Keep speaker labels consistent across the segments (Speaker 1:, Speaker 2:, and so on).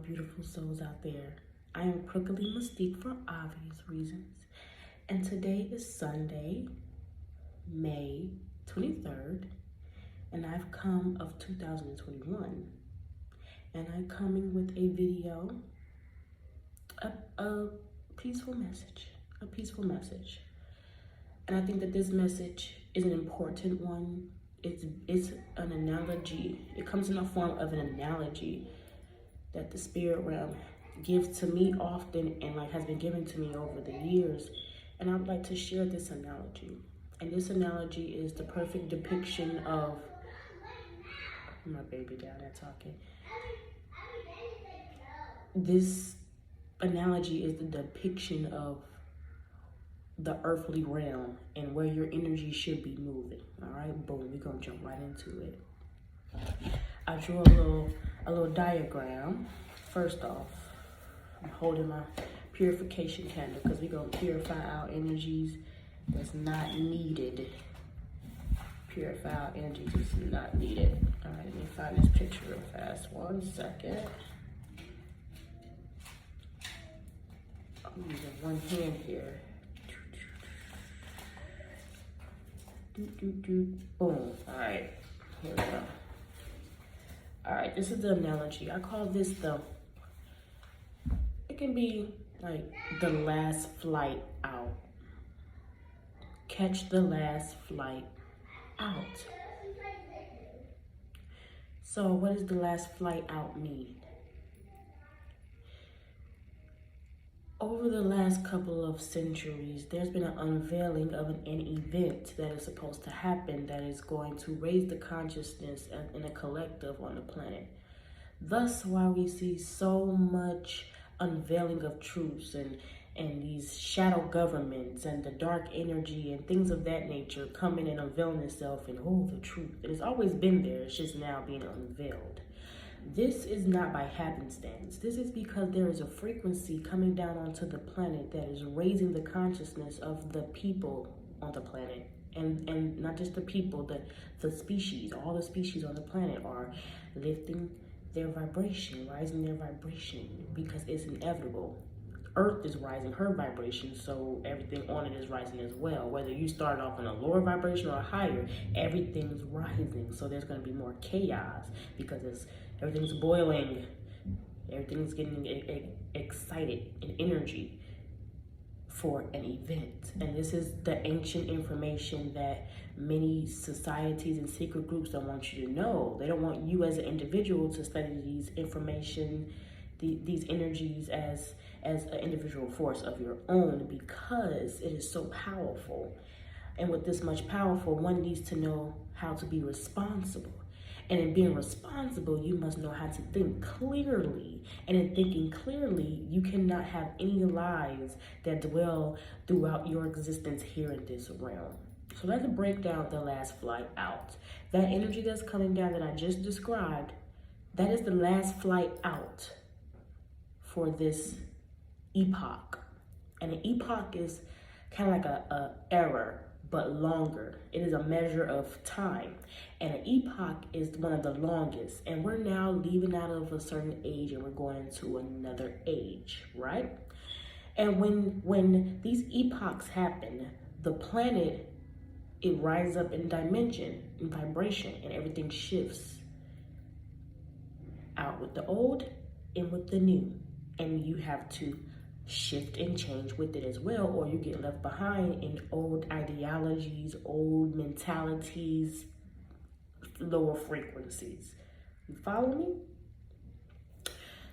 Speaker 1: beautiful souls out there. I am Crookedly Mystique for obvious reasons. And today is Sunday, May 23rd, and I've come of 2021. And I'm coming with a video, a peaceful message. And I think that this message is an important one. It's an analogy. It comes in the form of an analogy that the spirit realm gives to me often and has been given to me over the years. And I would like to share this analogy. And this analogy is the perfect depiction of my baby down there talking. This analogy is the depiction of the earthly realm and where your energy should be moving. All right, boom, we're gonna jump right into it. I drew a little diagram. First off, I'm holding my purification candle because we're gonna purify our energies that's not needed. Purify our energies that's not needed. All right, let me find this picture real fast. 1 second. I'm using one hand here. Boom. All right, here we go. All right, this is the analogy. I call this it can be like the last flight out. Catch the last flight out. So what does the last flight out mean? Over the last couple of centuries, there's been an unveiling of an event that is supposed to happen that is going to raise the consciousness in a collective on the planet. Thus, why we see so much unveiling of truths and these shadow governments and the dark energy and things of that nature coming and unveiling itself and the truth. It has always been there, it's just now being unveiled. This is not by happenstance. This is because there is a frequency coming down onto the planet that is raising the consciousness of the people on the planet. And not just the people, the species, all the species on the planet are lifting their vibration, rising their vibration, because it's inevitable. Earth is rising her vibration, so everything on it is rising as well. Whether you start off on a lower vibration or a higher, everything's rising. So there's going to be more chaos because everything's boiling. Everything's getting excited in energy for an event. And this is the ancient information that many societies and secret groups don't want you to know. They don't want you as an individual to study these information, these energies as an individual force of your own, because it is so powerful. And with this much powerful, one needs to know how to be responsible. And in being responsible, you must know how to think clearly. And in thinking clearly, you cannot have any lies that dwell throughout your existence here in this realm. So let's break down the last flight out. That energy that's coming down that I just described, that is the last flight out for this epoch. And an epoch is kind of like a era, but longer. It is a measure of time. And an epoch is one of the longest. And we're now leaving out of a certain age and we're going into another age, right? And when these epochs happen, the planet, it rises up in dimension, in vibration, and everything shifts out with the old and with the new. And you have to shift and change with it as well, or you get left behind in old ideologies, old mentalities, lower frequencies. You follow me?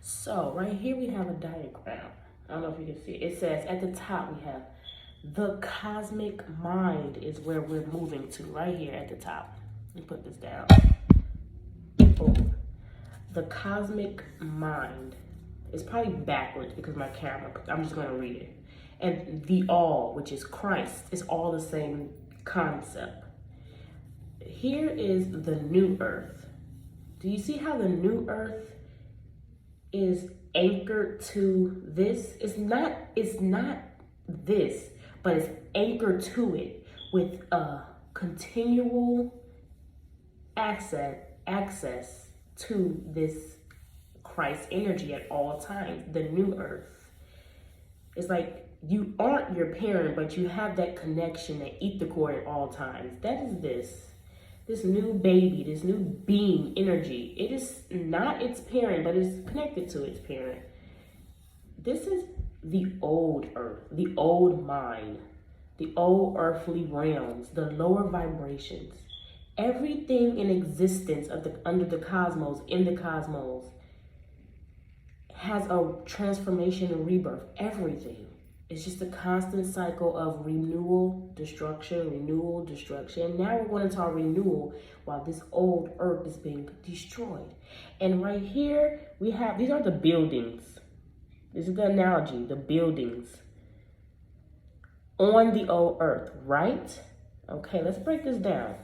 Speaker 1: So right here we have a diagram. I don't know if you can see it. It says at the top we have the cosmic mind is where we're moving to, right here at the top. Let me put this down. Boom. The cosmic mind. It's probably backwards because my camera, I'm just going to read it. And the all, which is Christ, is all the same concept. Here is the new earth. Do you see how the new earth is anchored to this? It's not this, but it's anchored to it with a continual access to this Christ energy at all times, the new earth. It's like you aren't your parent, but you have that connection, that ether cord at all times. That is this new baby, this new being energy. It is not its parent, but it's connected to its parent. This is the old earth, the old mind, the old earthly realms, the lower vibrations. Everything in existence under the cosmos, in the cosmos, has a transformation and rebirth. Everything. It's just a constant cycle of renewal, destruction, renewal, destruction. Now we're going into our renewal while this old earth is being destroyed. And right here, we have, these are the buildings. This is the analogy, the buildings on the old earth, right? Okay, let's break this down.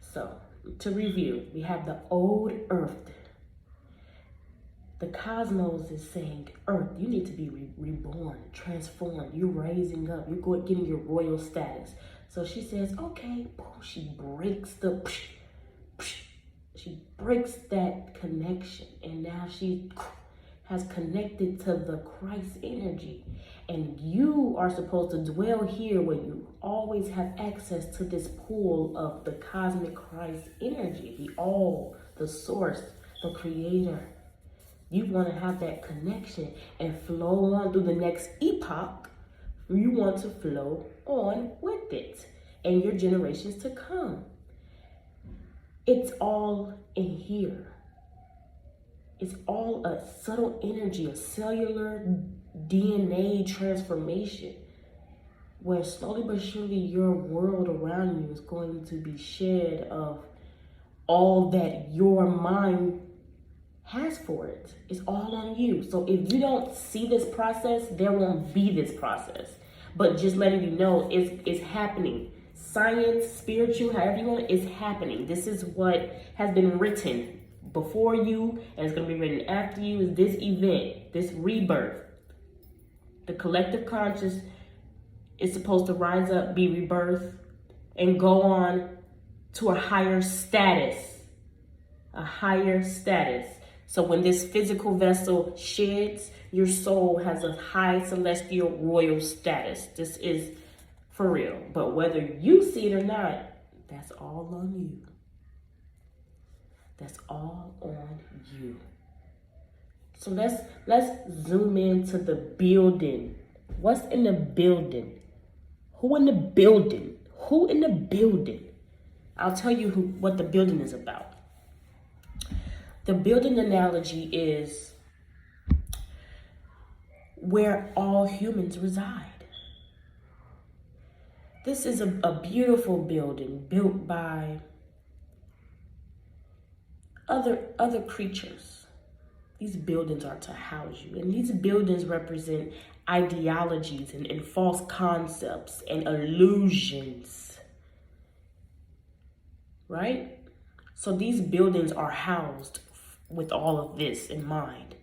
Speaker 1: So, to review, we have the old earth. The cosmos is saying, earth, you need to be reborn, transformed. You're raising up. You're getting your royal status. So she says, okay. Boom. She breaks she breaks that connection. And now she has connected to the Christ energy. And you are supposed to dwell here where you always have access to this pool of the cosmic Christ energy, the all, the source, the creator. You want to have that connection and flow on through the next epoch. You want to flow on with it and your generations to come. It's all in here. It's all a subtle energy, a cellular DNA transformation where slowly but surely your world around you is going to be shed of all that your mind has for it. It's all on you. So if you don't see this process, there won't be this process. But just letting you know, it's happening. Science, spiritual, however you want it, is happening. This is what has been written before you, and it's going to be written after you, is this event, this rebirth. The collective conscious is supposed to rise up, be rebirthed, and go on to a higher status. A higher status. So when this physical vessel sheds, your soul has a high celestial royal status. This is for real. But whether you see it or not, that's all on you. That's all on you. So let's zoom into the building. What's in the building? Who in the building? Who in the building? I'll tell you what the building is about. The building analogy is where all humans reside. This is a beautiful building built by other creatures. These buildings are to house you. And these buildings represent ideologies and false concepts and illusions. Right? So these buildings are housed with all of this in mind.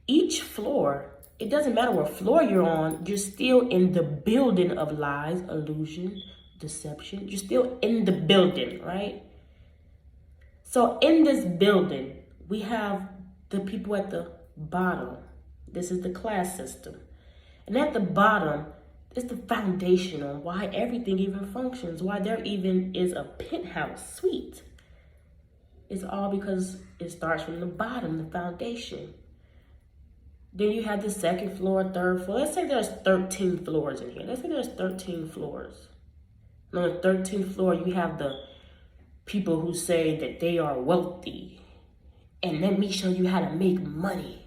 Speaker 1: Each floor, it doesn't matter what floor you're on, you're still in the building of lies, illusion, deception. You're still in the building, right? So in this building, we have the people at the bottom. This is the class system. And at the bottom is the foundation on why everything even functions, why there even is a penthouse suite. It's all because it starts from the bottom, the foundation. Then you have the second floor, third floor. Let's say there's 13 floors in here. Let's say there's 13 floors. And on the 13th floor, you have the people who say that they are wealthy. And let me show you how to make money.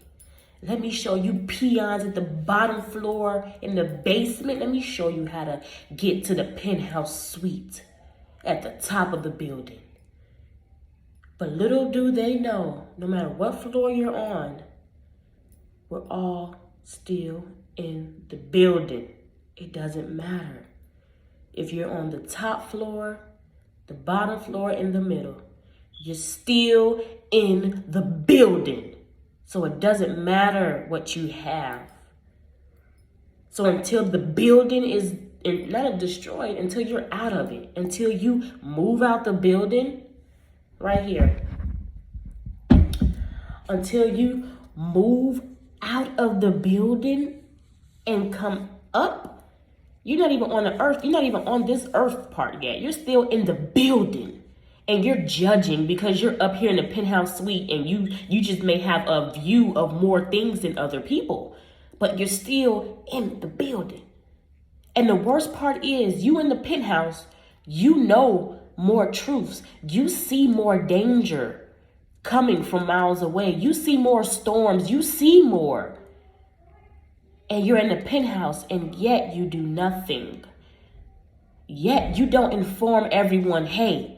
Speaker 1: Let me show you peons at the bottom floor in the basement. Let me show you how to get to the penthouse suite at the top of the building. But little do they know, no matter what floor you're on, we're all still in the building. It doesn't matter if you're on the top floor, the bottom floor, in the middle. You're still in the building. So it doesn't matter what you have. So until the building is not destroyed, until you're out of it, until you move out the building, right here. until you move out of the building and come up. You're not even on the earth. You're not even on this earth part yet. You're still in the building. And you're judging because you're up here in the penthouse suite and you just may have a view of more things than other people. But you're still in the building. And the worst part is you in the penthouse, you know more truths. You see more danger coming from miles away. You see more storms. You see more. And you're in the penthouse and yet you do nothing. Yet you don't inform everyone, hey,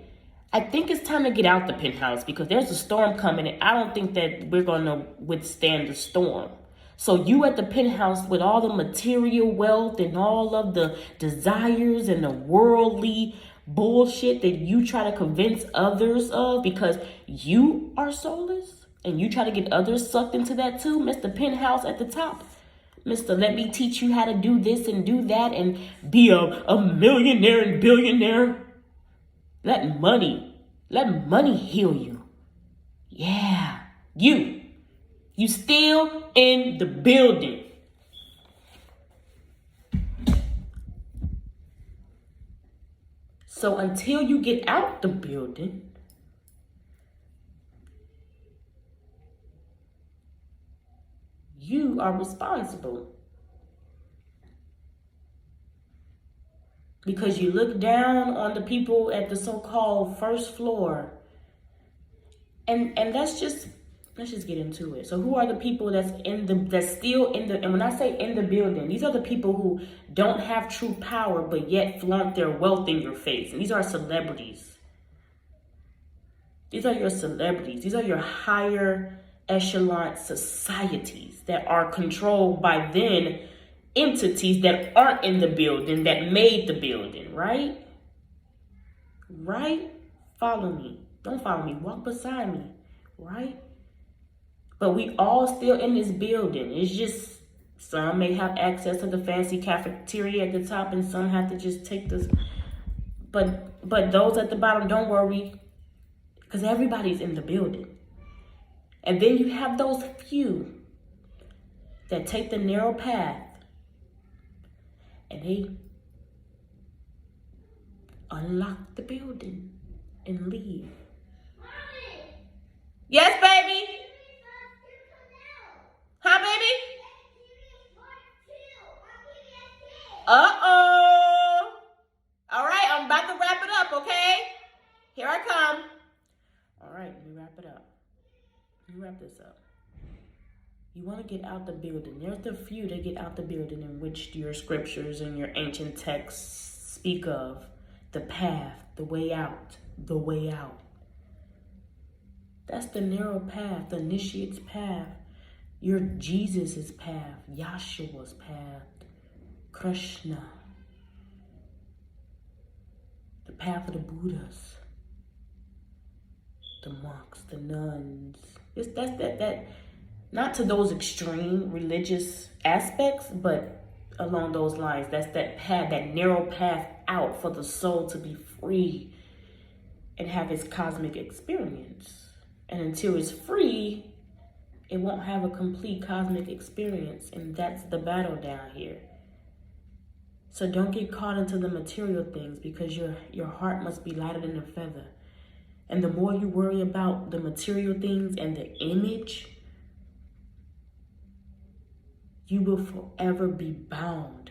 Speaker 1: I think it's time to get out the penthouse because there's a storm coming and I don't think that we're going to withstand the storm. So you at the penthouse with all the material wealth and all of the desires and the worldly bullshit that you try to convince others of because you are soulless and you try to get others sucked into that too. Mr. Penthouse at the top. Mr. Let me teach you how to do this and do that and be a millionaire and billionaire. Let money heal you. Yeah, you still in the building. So until you get out the building, you are responsible. Because you look down on the people at the so-called first floor. And let's just get into it. So who are the people that's still in the, and when I say in the building, these are the people who don't have true power, but yet flaunt their wealth in your face. And these are celebrities. These are your celebrities. These are your higher echelon societies that are controlled by then entities that aren't in the building that made the building, right? Right? Follow me. Don't follow me. Walk beside me, right? But we all still in this building. It's just some may have access to the fancy cafeteria at the top and some have to just take this. But those at the bottom, don't worry, because everybody's in the building. And then you have those few that take the narrow path and they unlock the building and leave. Mommy. Yes, baby. Huh, baby? Uh-oh. All right, I'm about to wrap it up, okay? Here I come. All right, let me wrap it up. Let me wrap this up. You want to get out the building. There's the few that get out the building in which your scriptures and your ancient texts speak of. The path, the way out, the way out. That's the narrow path, the initiate's path. Your Jesus' path, Yahshua's path, Krishna. The path of the Buddhas, the monks, the nuns. That's that. Not to those extreme religious aspects, but along those lines. That's that path, that narrow path out for the soul to be free and have its cosmic experience. And until it's free, it won't have a complete cosmic experience. And that's the battle down here. So don't get caught into the material things because your heart must be lighter than a feather. And the more you worry about the material things and the image, you will forever be bound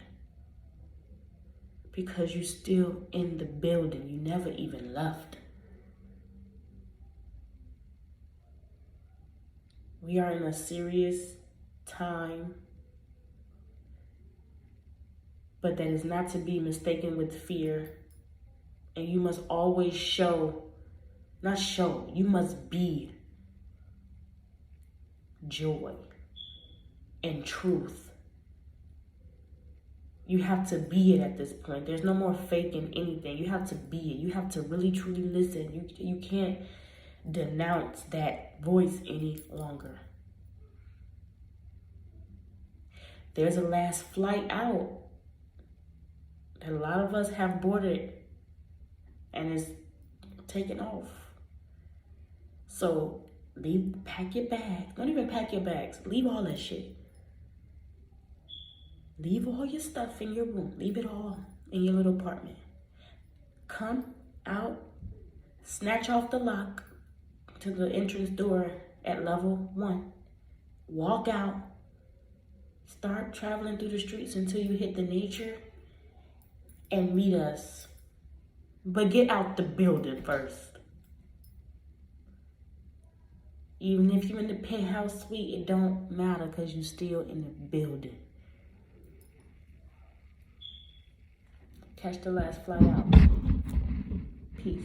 Speaker 1: because you're still in the building. You never even left. We are in a serious time, but that is not to be mistaken with fear. And you must always you must be joy and truth. You have to be it at this point. There's no more faking anything. You have to be it. You have to really truly listen. You can't denounce that voice any longer. There's a last flight out that a lot of us have boarded and is taken off. So Pack your bags. Don't even pack your bags. Leave all that shit. Leave all your stuff in your room. Leave it all in your little apartment. Come out, snatch off the lock to the entrance door at level 1. Walk out. Start traveling through the streets until you hit the nature and meet us. But get out the building first. Even if you're in the penthouse suite, it don't matter because you're still in the building. Catch the last flight out. Peace.